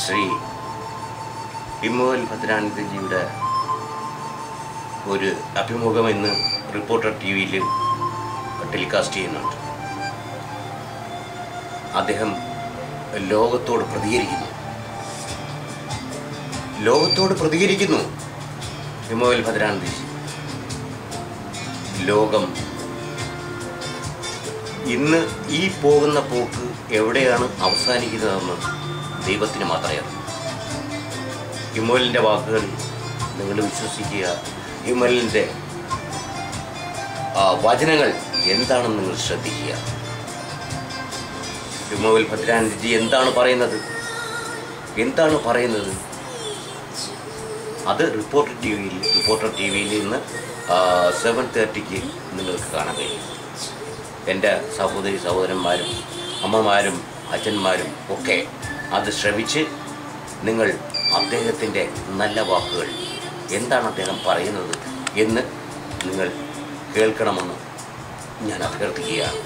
Shri Emmanuel ഭദ്രാനന്ദജിയുടെ ഒരു അഭിമുഖം ഇന്ന് റിപ്പോർട്ടർ TV-യിൽ ടെലികാസ്റ്റ് ചെയ്യുന്നുണ്ട്. അദ്ദേഹം ലോകത്തോട് പ്രതികരിക്കുന്നു. ഇമ്മാനുവൽ ഭദ്രാനന്ദജി, ലോകം ഇന്ന് ഈ പോകുന്ന പോക്ക് എവിടെയാണ് അവസാനിക്കുന്നതെന്ന് ദൈവത്തിന് മാത്രമേ അറിയൂ. ഇമ്മാനുവലിൻ്റെ വാക്കുകൾ നിങ്ങൾ വിശ്വസിക്കുക. ഇമ്മാനുവലിൻ്റെ വചനങ്ങൾ എന്താണെന്ന് നിങ്ങൾ ശ്രദ്ധിക്കുക. ഇമ്മാനുവൽ ഭദ്രാനന്ദജി എന്താണ് പറയുന്നത്? അത് റിപ്പോർട്ടർ TV-യിൽ ഇന്ന് 7:30 നിങ്ങൾക്ക് കാണാൻ കഴിയും. എൻ്റെ സഹോദരന്മാരും അമ്മമാരും അച്ഛന്മാരും ഒക്കെ അത് ശ്രവിച്ച് നിങ്ങൾ അദ്ദേഹത്തിൻ്റെ നല്ല വാക്കുകൾ എന്താണ് അദ്ദേഹം പറയുന്നത് എന്ന് നിങ്ങൾ കേൾക്കണമെന്ന് ഞാൻ അഭ്യർത്ഥിക്കുകയാണ്.